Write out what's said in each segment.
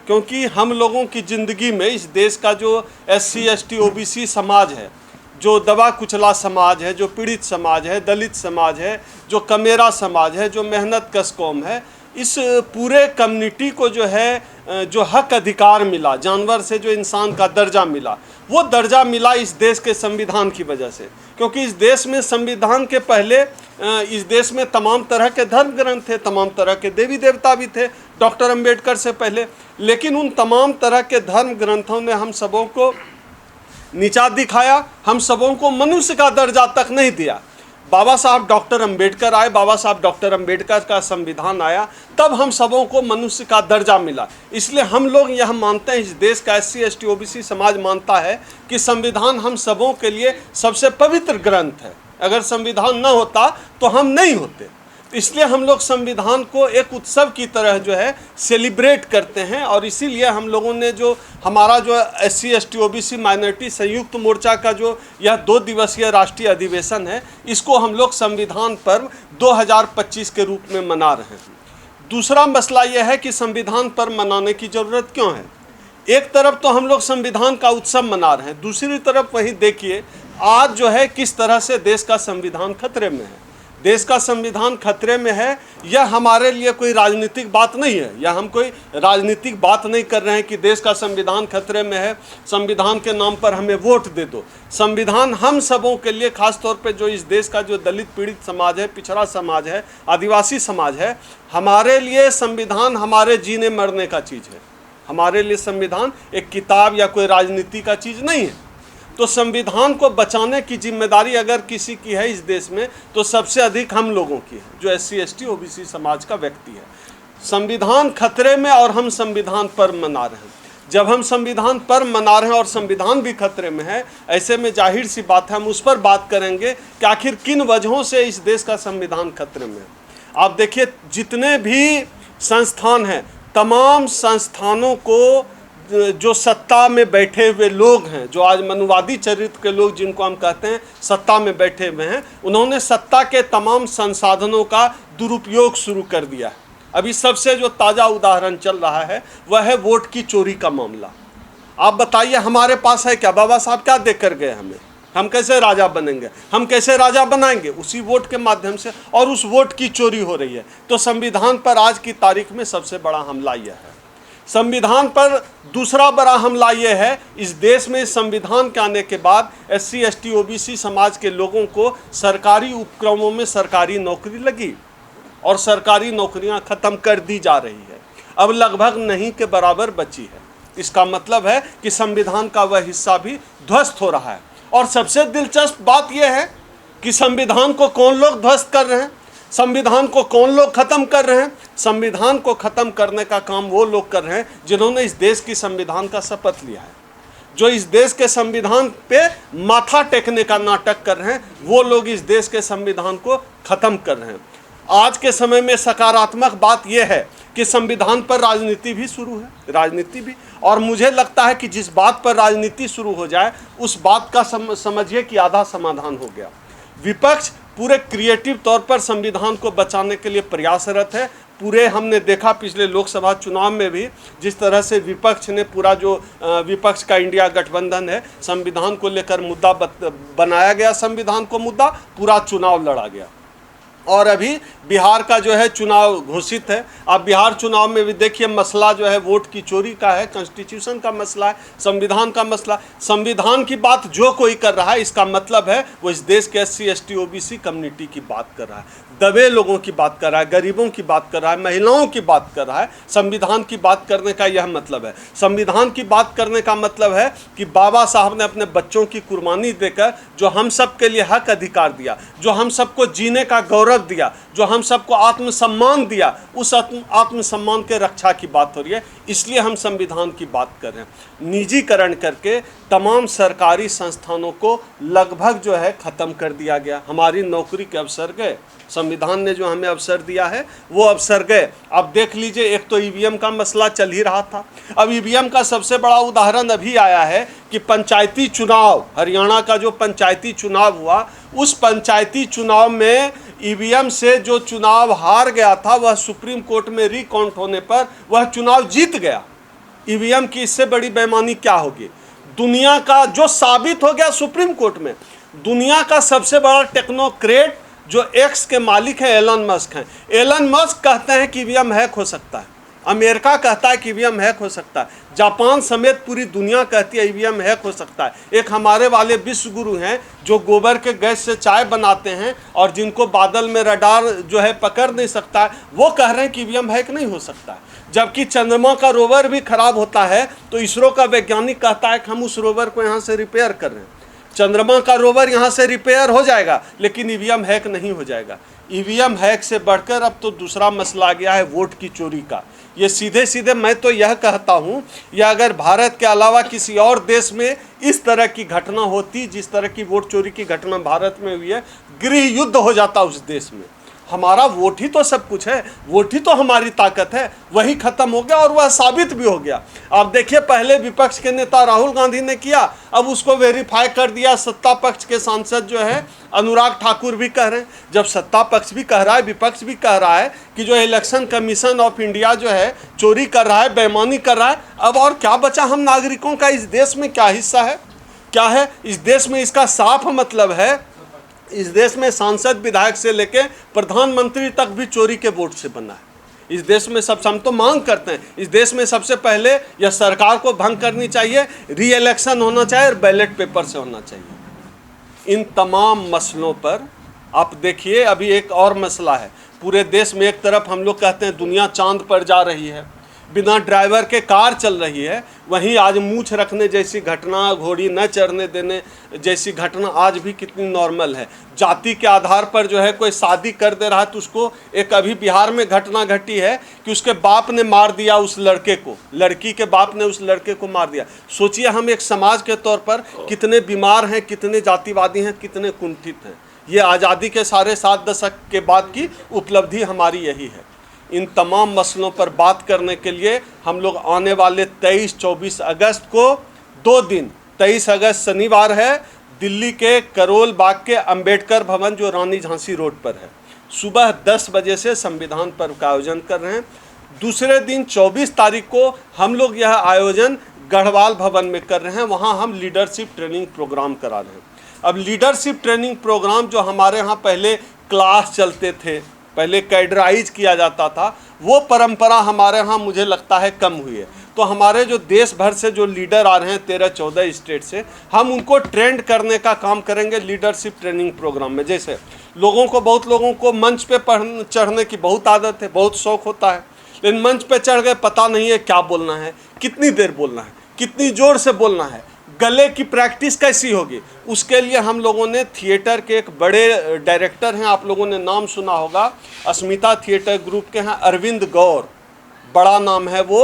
क्योंकि हम लोगों की ज़िंदगी में इस देश का जो SC ST OBC समाज है, जो दबा कुचला समाज है, जो पीड़ित समाज है, दलित समाज है, जो कमेरा समाज है, जो मेहनत कश कौम है, इस पूरे कम्युनिटी को जो है जो हक अधिकार मिला, जानवर से जो इंसान का दर्जा मिला, वो दर्जा मिला इस देश के संविधान की वजह से। क्योंकि इस देश में संविधान के पहले इस देश में तमाम तरह के धर्म ग्रंथ थे, तमाम तरह के देवी देवता भी थे डॉक्टर अंबेडकर से पहले, लेकिन उन तमाम तरह के धर्म ग्रंथों ने हम सबों को नीचा दिखाया, हम सबों को मनुष्य का दर्जा तक नहीं दिया। बाबा साहब डॉक्टर अंबेडकर आए, बाबा साहब डॉक्टर अंबेडकर का संविधान आया, तब हम सबों को मनुष्य का दर्जा मिला। इसलिए हम लोग यह मानते हैं, इस देश का SC ST OBC समाज मानता है कि संविधान हम सबों के लिए सबसे पवित्र ग्रंथ है। अगर संविधान न होता तो हम नहीं होते। इसलिए हम लोग संविधान को एक उत्सव की तरह जो है सेलिब्रेट करते हैं, और इसीलिए हम लोगों ने जो हमारा जो SC ST OBC माइनॉरिटी संयुक्त मोर्चा का जो यह 2 दिवसीय राष्ट्रीय अधिवेशन है, इसको हम लोग संविधान पर्व 2025 के रूप में मना रहे हैं। दूसरा मसला यह है कि संविधान पर्व मनाने की ज़रूरत क्यों है। एक तरफ तो हम लोग संविधान का उत्सव मना रहे हैं, दूसरी तरफ वही देखिए आज जो है किस तरह से देश का संविधान खतरे में है। देश का संविधान खतरे में है, यह हमारे लिए कोई राजनीतिक बात नहीं है, या हम कोई राजनीतिक बात नहीं कर रहे हैं कि देश का संविधान खतरे में है, संविधान के नाम पर हमें वोट दे दो। संविधान हम सबों के लिए, खास तौर पे जो इस देश का जो दलित पीड़ित समाज है, पिछड़ा समाज है, आदिवासी समाज है, हमारे लिए संविधान हमारे जीने मरने का चीज़ है। हमारे लिए संविधान एक किताब या कोई राजनीति का चीज़ नहीं है। तो संविधान को बचाने की जिम्मेदारी अगर किसी की है इस देश में, तो सबसे अधिक हम लोगों की है, जो SC ST OBC समाज का व्यक्ति है। संविधान खतरे में और हम संविधान पर्व मना रहे हैं। जब हम संविधान पर्व मना रहे हैं और संविधान भी खतरे में है, ऐसे में जाहिर सी बात है हम उस पर बात करेंगे कि आखिर किन वजहों से इस देश का संविधान खतरे में है। आप देखिए, जितने भी संस्थान हैं, तमाम संस्थानों को जो सत्ता में बैठे हुए लोग हैं, जो आज मनुवादी चरित्र के लोग जिनको हम कहते हैं सत्ता में बैठे हुए हैं, उन्होंने सत्ता के तमाम संसाधनों का दुरुपयोग शुरू कर दिया है। अभी सबसे जो ताज़ा उदाहरण चल रहा है वह है वोट की चोरी का मामला। आप बताइए, हमारे पास है क्या? बाबा साहब क्या दे कर गए हमें? हम कैसे राजा बनेंगे? हम कैसे राजा बनाएंगे? उसी वोट के माध्यम से, और उस वोट की चोरी हो रही है। तो संविधान पर आज की तारीख में सबसे बड़ा हमला यह है। संविधान पर दूसरा बड़ा हमला यह है, इस देश में संविधान के आने के बाद SC ST OBC समाज के लोगों को सरकारी उपक्रमों में सरकारी नौकरी लगी, और सरकारी नौकरियां ख़त्म कर दी जा रही है, अब लगभग नहीं के बराबर बची है। इसका मतलब है कि संविधान का वह हिस्सा भी ध्वस्त हो रहा है। और सबसे दिलचस्प बात यह है कि संविधान को कौन लोग ध्वस्त कर रहे हैं, संविधान को कौन लोग ख़त्म कर रहे हैं? संविधान को ख़त्म करने का काम वो लोग कर रहे हैं जिन्होंने इस देश की संविधान का शपथ लिया है, जो इस देश के संविधान पे माथा टेकने का नाटक कर रहे हैं। वो लोग इस देश के संविधान को ख़त्म कर रहे हैं। आज के समय में सकारात्मक बात यह है कि संविधान पर राजनीति भी शुरू है, राजनीति भी, और मुझे लगता है कि जिस बात पर राजनीति शुरू हो जाए उस बात का समझिए कि आधा समाधान हो गया। विपक्ष पूरे क्रिएटिव तौर पर संविधान को बचाने के लिए प्रयासरत है। पूरे हमने देखा पिछले लोकसभा चुनाव में भी जिस तरह से विपक्ष ने पूरा जो विपक्ष का इंडिया गठबंधन है, संविधान को लेकर मुद्दा बनाया गया, संविधान को मुद्दा, पूरा चुनाव लड़ा गया। और अभी बिहार का जो है चुनाव घोषित है। अब बिहार चुनाव में भी देखिए मसला जो है वोट की चोरी का है, कॉन्स्टिट्यूशन का मसला है, संविधान का मसला। संविधान की बात जो कोई कर रहा है, इसका मतलब है वो इस देश के SC ST OBC कम्युनिटी की बात कर रहा है, दबे लोगों की बात कर रहा है, गरीबों की बात कर रहा है, महिलाओं की बात कर रहा है। संविधान की बात करने का यह मतलब है। संविधान की बात करने का मतलब है कि बाबा साहब ने अपने बच्चों की कुर्बानी देकर जो हम सब के लिए हक अधिकार दिया, जो हम सबको जीने का गौरव दिया, जो हम सबको आत्मसम्मान दिया, उस आत्मसम्मान के रक्षा की बात हो रही है। इसलिए हम संविधान की बात कर रहे हैं। निजीकरण करके तमाम सरकारी संस्थानों को लगभग जो है ख़त्म कर दिया गया। हमारी नौकरी के अवसर गए, संविधान ने जो हमें अवसर दिया है वो अवसर गए। अब देख लीजिए, एक तो EVM का मसला चल ही रहा था। अब EVM का सबसे बड़ा उदाहरण अभी आया है कि पंचायती चुनाव, हरियाणा का जो पंचायती चुनाव हुआ, उस पंचायती चुनाव में EVM से जो चुनाव हार गया था, वह सुप्रीम कोर्ट में रिकाउंट होने पर वह चुनाव जीत गया। ईवीएम की इससे बड़ी बेईमानी क्या होगी? दुनिया का जो साबित हो गया सुप्रीम कोर्ट में, दुनिया का सबसे बड़ा टेक्नोक्रेट जो एक्स के मालिक हैं एलन मस्क हैं। एलन मस्क कहते हैं कि ईवीएम हैक हो सकता है, अमेरिका कहता है कि ईवीएम हैक हो सकता है, जापान समेत पूरी दुनिया कहती है ईवीएम हैक हो सकता है। एक हमारे वाले विश्व गुरु हैं जो गोबर के गैस से चाय बनाते हैं और जिनको बादल में रडार जो है पकड़ नहीं सकता है, वो कह रहे हैं कि ईवीएम हैक नहीं हो सकता है। जबकि चंद्रमा का रोवर भी खराब होता है तो इसरो का वैज्ञानिक कहता है कि हम उस रोवर को यहाँ से रिपेयर कर रहे हैं। चंद्रमा का रोवर यहाँ से रिपेयर हो जाएगा लेकिन ईवीएम हैक नहीं हो जाएगा। ईवीएम हैक से बढ़कर अब तो दूसरा मसला आ गया है वोट की चोरी का। ये सीधे सीधे मैं तो यह कहता हूँ, या अगर भारत के अलावा किसी और देश में इस तरह की घटना होती, जिस तरह की वोट चोरी की घटना भारत में हुई है, गृह युद्ध हो जाता उस देश में। हमारा वोट ही तो सब कुछ है, वोट ही तो हमारी ताकत है, वही खत्म हो गया और वह साबित भी हो गया। आप देखिए पहले विपक्ष के नेता राहुल गांधी ने किया, अब उसको वेरीफाई कर दिया सत्ता पक्ष के सांसद जो है अनुराग ठाकुर भी कह रहे हैं। जब सत्ता पक्ष भी कह रहा है, विपक्ष भी कह रहा है कि जो इलेक्शन कमीशन ऑफ इंडिया जो है चोरी कर रहा है, बेईमानी कर रहा है, अब और क्या बचा हम नागरिकों का? इस देश में क्या हिस्सा है, क्या है इस देश में? इसका साफ मतलब है इस देश में सांसद विधायक से लेके प्रधानमंत्री तक भी चोरी के वोट से बना है। इस देश में सब हम तो मांग करते हैं, इस देश में सबसे पहले यह सरकार को भंग करनी चाहिए, री इलेक्शन होना चाहिए और बैलेट पेपर से होना चाहिए। इन तमाम मसलों पर आप देखिए अभी एक और मसला है पूरे देश में। एक तरफ हम लोग कहते हैं दुनिया चांद पर जा रही है, बिना ड्राइवर के कार चल रही है, वहीं आज मूछ रखने जैसी घटना, घोड़ी न चढ़ने देने जैसी घटना आज भी कितनी नॉर्मल है। जाति के आधार पर जो है कोई शादी कर दे रहा है तो उसको, एक अभी बिहार में घटना घटी है कि उसके बाप ने मार दिया उस लड़के को, लड़की के बाप ने उस लड़के को मार दिया। सोचिए हम एक समाज के तौर पर कितने बीमार हैं, कितने जातिवादी हैं, कितने कुंठित हैं। ये आज़ादी के साढ़े 7 दशक के बाद की उपलब्धि हमारी यही है। इन तमाम मसलों पर बात करने के लिए हम लोग आने वाले 23-24 अगस्त को 2 दिन, 23 अगस्त शनिवार है, दिल्ली के करोल बाग के अंबेडकर भवन जो रानी झांसी रोड पर है, सुबह 10 बजे से संविधान पर्व का आयोजन कर रहे हैं। दूसरे दिन 24 तारीख को हम लोग यह आयोजन गढ़वाल भवन में कर रहे हैं, वहाँ हम लीडरशिप ट्रेनिंग प्रोग्राम करा रहे हैं। अब लीडरशिप ट्रेनिंग प्रोग्राम जो हमारे यहाँ पहले क्लास चलते थे, पहले कैडराइज किया जाता था, वो परंपरा हमारे यहाँ मुझे लगता है कम हुई है। तो हमारे जो देश भर से जो लीडर आ रहे हैं 13-14 स्टेट से, हम उनको ट्रेंड करने का काम करेंगे लीडरशिप ट्रेनिंग प्रोग्राम में। जैसे बहुत लोगों को मंच पे चढ़ने की बहुत आदत है, बहुत शौक होता है, लेकिन मंच पे चढ़ गए पता नहीं है क्या बोलना है, कितनी देर बोलना है, कितनी जोर से बोलना है, गले की प्रैक्टिस कैसी होगी। उसके लिए हम लोगों ने थिएटर के एक बड़े डायरेक्टर हैं, आप लोगों ने नाम सुना होगा, अस्मिता थिएटर ग्रुप के हैं अरविंद गौर, बड़ा नाम है वो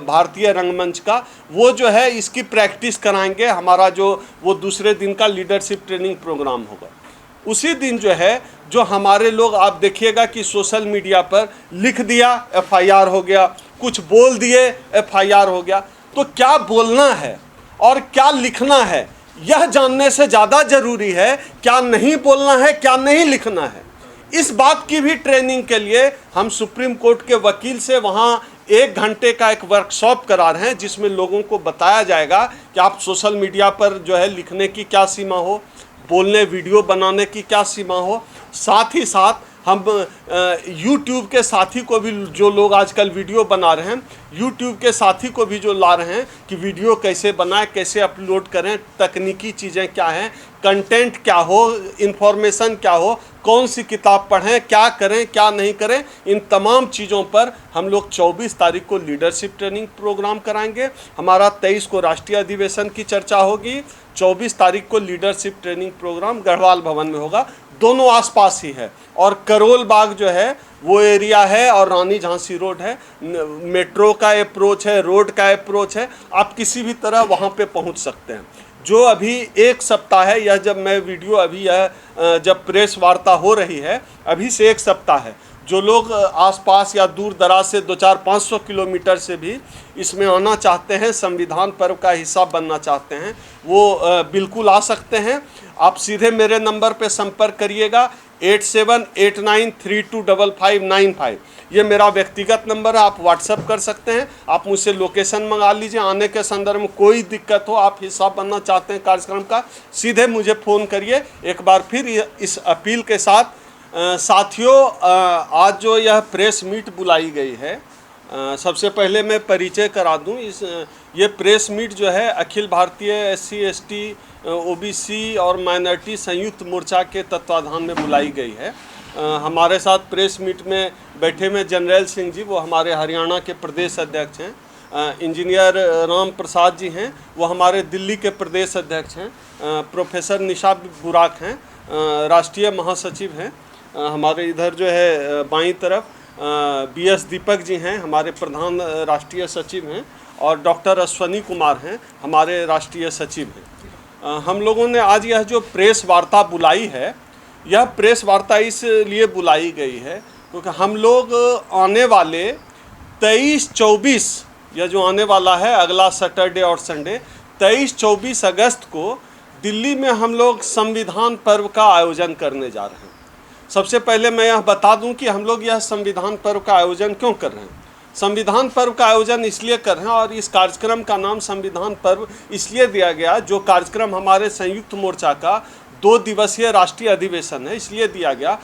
भारतीय रंगमंच का, वो जो है इसकी प्रैक्टिस कराएंगे। हमारा जो वो दूसरे दिन का लीडरशिप ट्रेनिंग प्रोग्राम होगा। उसी दिन जो है जो हमारे लोग, आप देखिएगा कि सोशल मीडिया पर लिख दिया FIR हो गया, कुछ बोल दिए FIR हो गया। तो क्या बोलना है और क्या लिखना है यह जानने से ज़्यादा ज़रूरी है क्या नहीं बोलना है, क्या नहीं लिखना है। इस बात की भी ट्रेनिंग के लिए हम सुप्रीम कोर्ट के वकील से वहाँ 1 घंटे का एक वर्कशॉप करा रहे हैं, जिसमें लोगों को बताया जाएगा कि आप सोशल मीडिया पर जो है लिखने की क्या सीमा हो, बोलने वीडियो बनाने की क्या सीमा हो। साथ ही साथ हम YouTube के साथी को भी, जो लोग आजकल वीडियो बना रहे हैं, YouTube के साथी को भी जो ला रहे हैं कि वीडियो कैसे बनाएं, कैसे अपलोड करें, तकनीकी चीज़ें क्या हैं, कंटेंट क्या हो, इन्फॉर्मेशन क्या हो, कौन सी किताब पढ़ें, क्या करें क्या नहीं करें, इन तमाम चीज़ों पर हम लोग 24 तारीख को लीडरशिप ट्रेनिंग प्रोग्राम कराएंगे। हमारा 23 को राष्ट्रीय अधिवेशन की चर्चा होगी, 24 तारीख को लीडरशिप ट्रेनिंग प्रोग्राम गढ़वाल भवन में होगा। दोनों आसपास ही है, और करोल बाग जो है वो एरिया है और रानी झांसी रोड है, मेट्रो का अप्रोच है, रोड का अप्रोच है, आप किसी भी तरह वहाँ पे पहुँच सकते हैं। जो अभी 1 सप्ताह है, यह जब मैं वीडियो अभी यह जब प्रेस वार्ता हो रही है, अभी से 1 सप्ताह है, जो लोग आसपास या दूर दराज से 200-500 किलोमीटर से भी इसमें आना चाहते हैं, संविधान पर्व का हिस्सा बनना चाहते हैं, वो बिल्कुल आ सकते हैं। आप सीधे मेरे नंबर पे संपर्क करिएगा 8789325595। ये मेरा व्यक्तिगत नंबर है, आप व्हाट्सएप कर सकते हैं। आप मुझसे लोकेशन मंगा लीजिए। आने के संदर्भ में कोई दिक्कत हो, आप हिस्सा बनना चाहते हैं कार्यक्रम का, सीधे मुझे फ़ोन करिए। एक बार फिर इस अपील के साथ साथियों, आज जो यह प्रेस मीट बुलाई गई है, सबसे पहले मैं परिचय करा दूं। ये प्रेस मीट जो है Akhil Bharatiya SC ST OBC और माइनॉरिटी संयुक्त मोर्चा के तत्वाधान में बुलाई गई है। हमारे साथ प्रेस मीट में बैठे में जनरल सिंह जी, वो हमारे हरियाणा के प्रदेश अध्यक्ष हैं। इंजीनियर राम प्रसाद जी हैं, वो हमारे दिल्ली के प्रदेश अध्यक्ष हैं। प्रोफेसर निशा बुराक हैं, राष्ट्रीय महासचिव हैं। हमारे इधर जो है बाईं तरफ BS दीपक जी हैं, हमारे प्रधान राष्ट्रीय सचिव हैं। और डॉक्टर अश्वनी कुमार हैं, हमारे राष्ट्रीय सचिव हैं। हम लोगों ने आज यह जो प्रेस वार्ता बुलाई है, यह प्रेस वार्ता इसलिए बुलाई गई है क्योंकि हम लोग आने वाले 23-24, यह जो आने वाला है अगला सैटरडे और संडे, 23-24 अगस्त को दिल्ली में हम लोग संविधान पर्व का आयोजन करने जा रहे हैं। सबसे पहले मैं यह बता दूं कि हम लोग यह संविधान पर्व का आयोजन क्यों कर रहे हैं। संविधान पर्व का आयोजन इसलिए कर रहे हैं, और इस कार्यक्रम का नाम संविधान पर्व इसलिए दिया गया, जो कार्यक्रम हमारे संयुक्त मोर्चा का 2 दिवसीय राष्ट्रीय अधिवेशन है, इसलिए दिया गया